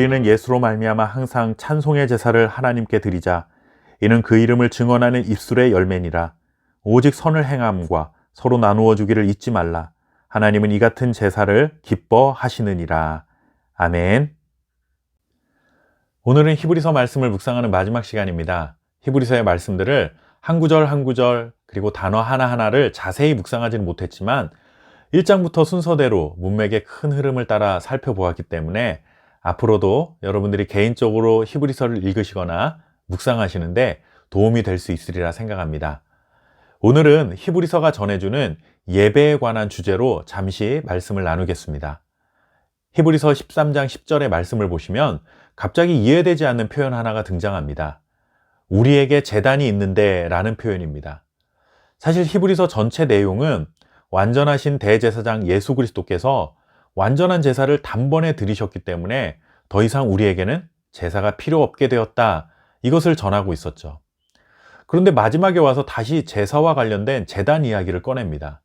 우리는 예수로 말미암아 항상 찬송의 제사를 하나님께 드리자. 이는 그 이름을 증언하는 입술의 열매니라. 오직 선을 행함과 서로 나누어 주기를 잊지 말라. 하나님은 이 같은 제사를 기뻐하시느니라. 아멘. 오늘은 히브리서 말씀을 묵상하는 마지막 시간입니다. 히브리서의 말씀들을 한 구절 한 구절 그리고 단어 하나하나를 자세히 묵상하지는 못했지만 1장부터 순서대로 문맥의 큰 흐름을 따라 살펴보았기 때문에 앞으로도 여러분들이 개인적으로 히브리서를 읽으시거나 묵상하시는데 도움이 될 수 있으리라 생각합니다. 오늘은 히브리서가 전해주는 예배에 관한 주제로 잠시 말씀을 나누겠습니다. 히브리서 13장 10절의 말씀을 보시면 갑자기 이해되지 않는 표현 하나가 등장합니다. 우리에게 제단이 있는데 라는 표현입니다. 사실 히브리서 전체 내용은 완전하신 대제사장 예수 그리스도께서 완전한 제사를 단번에 드리셨기 때문에 더 이상 우리에게는 제사가 필요 없게 되었다, 이것을 전하고 있었죠. 그런데 마지막에 와서 다시 제사와 관련된 제단 이야기를 꺼냅니다.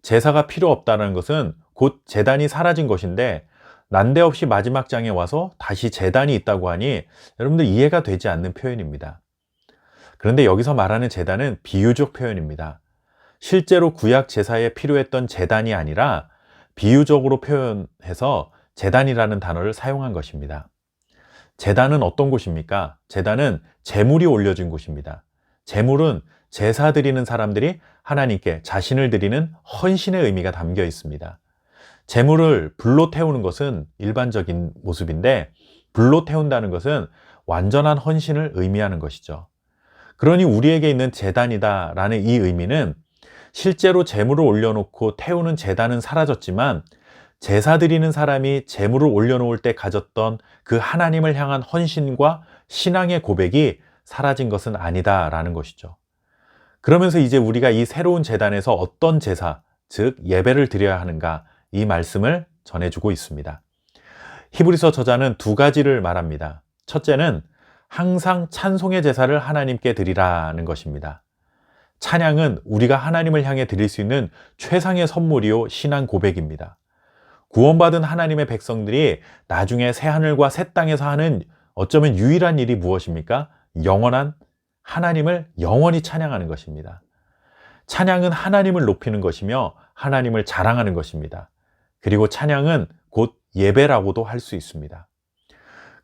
제사가 필요 없다는 것은 곧 제단이 사라진 것인데 난데없이 마지막 장에 와서 다시 제단이 있다고 하니 여러분들 이해가 되지 않는 표현입니다. 그런데 여기서 말하는 제단은 비유적 표현입니다. 실제로 구약 제사에 필요했던 제단이 아니라 비유적으로 표현해서 제단이라는 단어를 사용한 것입니다. 제단은 어떤 곳입니까? 제단은 제물이 올려진 곳입니다. 제물은 제사 드리는 사람들이 하나님께 자신을 드리는 헌신의 의미가 담겨 있습니다. 제물을 불로 태우는 것은 일반적인 모습인데 불로 태운다는 것은 완전한 헌신을 의미하는 것이죠. 그러니 우리에게 있는 제단이다 라는 이 의미는 실제로 제물을 올려놓고 태우는 제단은 사라졌지만 제사 드리는 사람이 제물을 올려놓을 때 가졌던 그 하나님을 향한 헌신과 신앙의 고백이 사라진 것은 아니다 라는 것이죠. 그러면서 이제 우리가 이 새로운 제단에서 어떤 제사, 즉 예배를 드려야 하는가, 이 말씀을 전해주고 있습니다. 히브리서 저자는 두 가지를 말합니다. 첫째는 항상 찬송의 제사를 하나님께 드리라는 것입니다. 찬양은 우리가 하나님을 향해 드릴 수 있는 최상의 선물이요 신앙 고백입니다. 구원받은 하나님의 백성들이 나중에 새하늘과 새 땅에서 하는 어쩌면 유일한 일이 무엇입니까? 영원한 하나님을 영원히 찬양하는 것입니다. 찬양은 하나님을 높이는 것이며 하나님을 자랑하는 것입니다. 그리고 찬양은 곧 예배라고도 할 수 있습니다.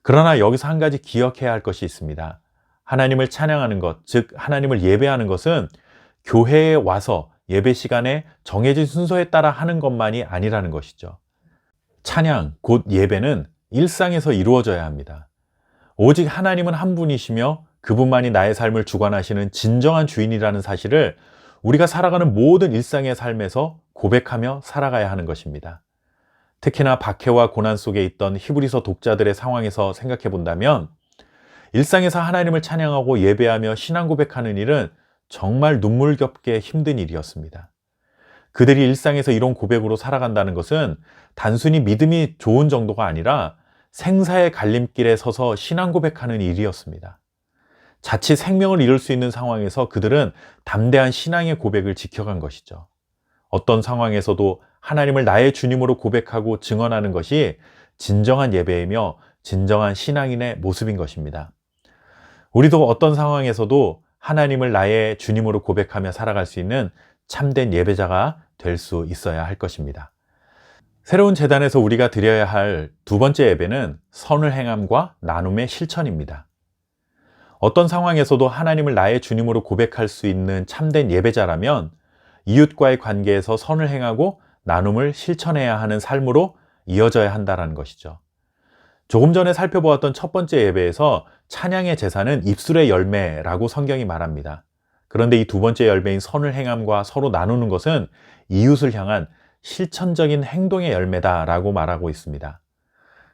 그러나 여기서 한 가지 기억해야 할 것이 있습니다. 하나님을 찬양하는 것, 즉 하나님을 예배하는 것은 교회에 와서 예배 시간에 정해진 순서에 따라 하는 것만이 아니라는 것이죠. 찬양, 곧 예배는 일상에서 이루어져야 합니다. 오직 하나님은 한 분이시며 그분만이 나의 삶을 주관하시는 진정한 주인이라는 사실을 우리가 살아가는 모든 일상의 삶에서 고백하며 살아가야 하는 것입니다. 특히나 박해와 고난 속에 있던 히브리서 독자들의 상황에서 생각해 본다면 일상에서 하나님을 찬양하고 예배하며 신앙 고백하는 일은 정말 눈물겹게 힘든 일이었습니다. 그들이 일상에서 이런 고백으로 살아간다는 것은 단순히 믿음이 좋은 정도가 아니라 생사의 갈림길에 서서 신앙 고백하는 일이었습니다. 자칫 생명을 잃을 수 있는 상황에서 그들은 담대한 신앙의 고백을 지켜간 것이죠. 어떤 상황에서도 하나님을 나의 주님으로 고백하고 증언하는 것이 진정한 예배이며 진정한 신앙인의 모습인 것입니다. 우리도 어떤 상황에서도 하나님을 나의 주님으로 고백하며 살아갈 수 있는 참된 예배자가 될 수 있어야 할 것입니다. 새로운 제단에서 우리가 드려야 할 두 번째 예배는 선을 행함과 나눔의 실천입니다. 어떤 상황에서도 하나님을 나의 주님으로 고백할 수 있는 참된 예배자라면 이웃과의 관계에서 선을 행하고 나눔을 실천해야 하는 삶으로 이어져야 한다는 것이죠. 조금 전에 살펴보았던 첫 번째 예배에서 찬양의 제사는 입술의 열매라고 성경이 말합니다. 그런데 이 두 번째 열매인 선을 행함과 서로 나누는 것은 이웃을 향한 실천적인 행동의 열매다라고 말하고 있습니다.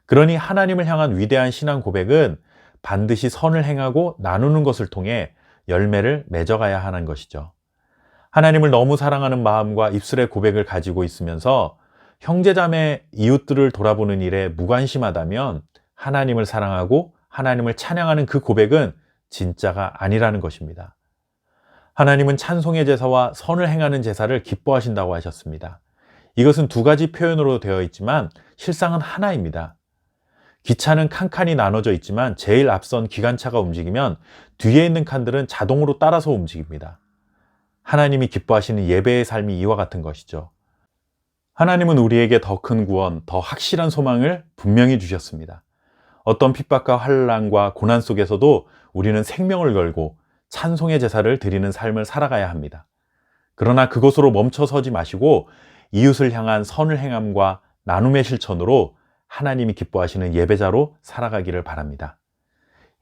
그러니 하나님을 향한 위대한 신앙 고백은 반드시 선을 행하고 나누는 것을 통해 열매를 맺어가야 하는 것이죠. 하나님을 너무 사랑하는 마음과 입술의 고백을 가지고 있으면서 형제자매 이웃들을 돌아보는 일에 무관심하다면 하나님을 사랑하고 하나님을 찬양하는 그 고백은 진짜가 아니라는 것입니다. 하나님은 찬송의 제사와 선을 행하는 제사를 기뻐하신다고 하셨습니다. 이것은 두 가지 표현으로 되어 있지만 실상은 하나입니다. 기차는 칸칸이 나눠져 있지만 제일 앞선 기관차가 움직이면 뒤에 있는 칸들은 자동으로 따라서 움직입니다. 하나님이 기뻐하시는 예배의 삶이 이와 같은 것이죠. 하나님은 우리에게 더 큰 구원, 더 확실한 소망을 분명히 주셨습니다. 어떤 핍박과 환난과 고난 속에서도 우리는 생명을 걸고 찬송의 제사를 드리는 삶을 살아가야 합니다. 그러나 그것으로 멈춰서지 마시고 이웃을 향한 선을 행함과 나눔의 실천으로 하나님이 기뻐하시는 예배자로 살아가기를 바랍니다.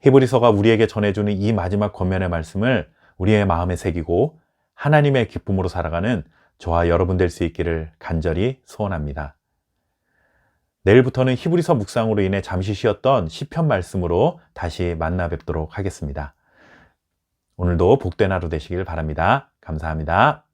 히브리서가 우리에게 전해주는 이 마지막 권면의 말씀을 우리의 마음에 새기고 하나님의 기쁨으로 살아가는 저와 여러분 될 수 있기를 간절히 소원합니다. 내일부터는 히브리서 묵상으로 인해 잠시 쉬었던 시편 말씀으로 다시 만나 뵙도록 하겠습니다. 오늘도 복된 하루 되시길 바랍니다. 감사합니다.